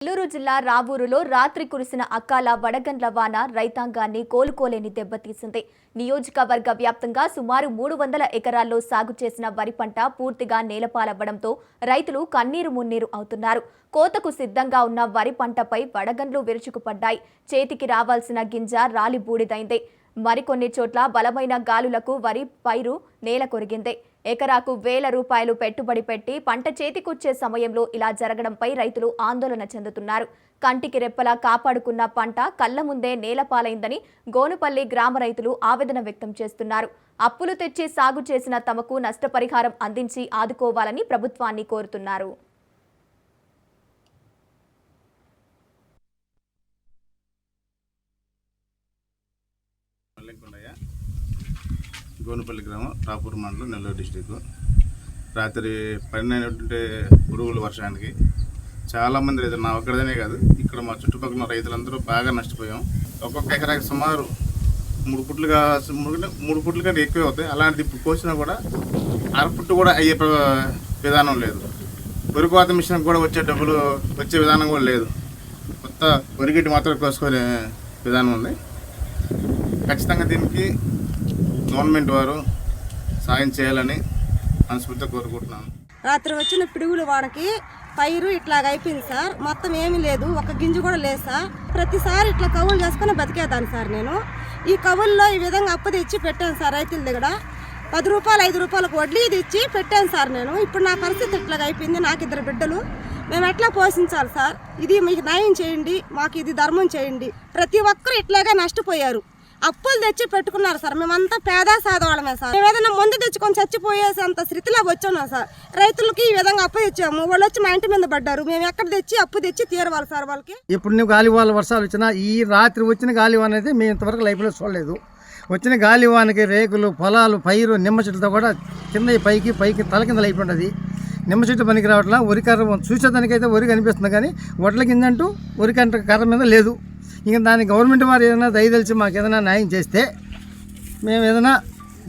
నెల్లూరు జిల్లా రావూరులో రాత్రి కురిసిన అకాల వడగండ్ల వాన రైతాంగాన్ని కోలుకోలేని దెబ్బతీసింది. నియోజకవర్గ వ్యాప్తంగా సుమారు 300 ఎకరాల్లో సాగు చేసిన వరి పంట పూర్తిగా నేలపాలవ్వడంతో రైతులు కన్నీరు మున్నీరు అవుతున్నారు. కోతకు సిద్ధంగా ఉన్న వరి పంటపై వడగండ్లు విరుచుకుపడ్డాయి. చేతికి రావాల్సిన గింజ రాలి బూడిదైంది. మరికొన్ని చోట్ల బలమైన గాలులకు వరి పైరు నేల కొరిగింది. ఎకరాకు ₹1000 పెట్టుబడి పెట్టి పంట చేతికొచ్చే సమయంలో ఇలా జరగడంపై రైతులు ఆందోళన చెందుతున్నారు. కంటికి రెప్పలా కాపాడుకున్న పంట కళ్ల ముందే నేలపాలైందని గోనుపల్లి గ్రామ రైతులు ఆవేదన వ్యక్తం చేస్తున్నారు. అప్పులు తెచ్చి సాగు చేసిన తమకు నష్టపరిహారం అందించి ఆదుకోవాలని ప్రభుత్వాన్ని కోరుతున్నారు. గోనుపల్లి గ్రామం, రాపూర్ మండలం, నెల్లూరు డిస్టిక్. రాత్రి పడినటువంటి పురుగుల వర్షానికి చాలామంది రైతులు, నా ఒక్కడనే కాదు, ఇక్కడ మా చుట్టుపక్కల రైతులందరూ బాగా నష్టపోయాం. ఒక్కొక్క ఎకరాకి సుమారు 3 పుట్లు కంటే ఎక్కువే అవుతాయి. అలాంటిది ఇప్పుడు కోసినా కూడా అరపుట్టు కూడా అయ్యే విధానం లేదు. వరి కోత మిషన్ కూడా వచ్చే విధానం కూడా లేదు. కొత్త వరిగిట్టి మాత్రం కోసుకునే విధానం ఉంది. ఖచ్చితంగా దీనికి గవర్నమెంట్ వారు సాయం చేయాలని మనస్ఫూర్తిగా కోరుకుంటున్నాను. రాత్రి వచ్చిన పిడుగుల వానకి పైరు ఇట్లాగ అయిపోయింది సార్. మొత్తం ఏమీ లేదు, ఒక గింజ కూడా లేదు సార్. ప్రతిసారి ఇట్లా కవులు చేసుకుని బతికేదాన్ని సార్. నేను ఈ కవుల్లో ఈ విధంగా అప్పు తెచ్చి పెట్టాను సార్. రైతుల దగ్గర ₹10, ₹5 వడ్లీ తెచ్చి పెట్టాను సార్. నేను ఇప్పుడు నా పరిస్థితి ఇట్లాగ అయిపోయింది. నాకు 2 బిడ్డలు, మేము ఎట్లా పోషించాలి సార్? ఇది మీకు న్యాయం చేయండి, మాకు ఇది ధర్మం చేయండి. ప్రతి ఒక్కరు ఇట్లాగే నష్టపోయారు. అప్పులు తెచ్చి పెట్టుకున్నారు సార్. మేమంతా పేద సాధవాళ్ళమే సార్. మేము ఏదైనా ముందు తెచ్చుకొని చచ్చిపోయేంత స్థితిలో వచ్చాము సార్. రైతులకి ఈ విధంగా అప్పు తెచ్చాము, వాళ్ళు వచ్చి మా ఇంటి మీద పడ్డారు. మేము ఎక్కడ తెచ్చి అప్పు తెచ్చి తీరవాలి సార్ వాళ్ళకి. ఇప్పుడు గాలివాన వర్షాలు వచ్చినా, ఈ రాత్రి వచ్చిన గాలివాన అయితే మేము ఇంతవరకు లైఫ్లో చూడలేదు. వచ్చిన గాలివానకి రేకులు, పొలాలు, పైరు, నిమ్మ చెట్టుతో కూడా కింద పైకి తల కింద అయిపోతుంది. నిమ్మ చెట్టు పనికి రావట్లా. వరి కర్ర చూసేదానికైతే వరి కనిపిస్తుంది, కానీ వడ్ల కింద అంటూ వరి కర్ర మీద లేదు. ఇంకా దాన్ని గవర్నమెంట్ వారు ఏదైనా దయదలిచి మాకు ఏదైనా న్యాయం చేస్తే మేము ఏదైనా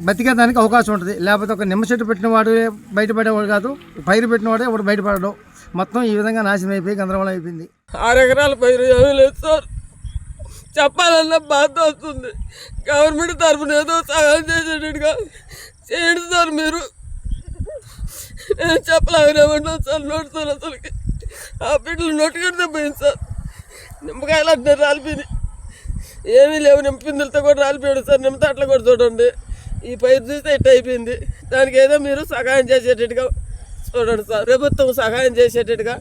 బతికేదానికి అవకాశం ఉంటుంది. లేకపోతే ఒక నిమ్మ చెట్టు పెట్టినవాడు బయటపడేవాడు కాదు, పైరు పెట్టినవాడే ఒకటి బయటపడడం. మొత్తం ఈ విధంగా నాశనం అయిపోయి గందరగోళం అయిపోయింది. 6 ఎకరాల పైరు ఏమీ లేదు సార్. చెప్పాలన్నా బాధ వస్తుంది. గవర్నమెంట్ తరఫున ఏదో సహాయం చేసేటట్టుగా చేయండి సార్. మీరు నేను చెప్పలేమన్నాను సార్. నోటి సార్ అసలుకి ఆ బిడ్డలు నోటికెడితే పోయింది సార్. నిమ్మకాయలు అంటే రాలిపోయినాయి, ఏమీ లేవు. నిమ్మపిందులతో కూడా రాలిపోయాడు సార్. నిమ్మ తట్ల కూడా చూడండి, ఈ పైరు చూస్తే ఇట్ట అయిపోయింది. దానికి ఏదో మీరు సహాయం చేసేటట్టుగా చూడండి సార్. ప్రభుత్వం సహాయం చేసేటట్టుగా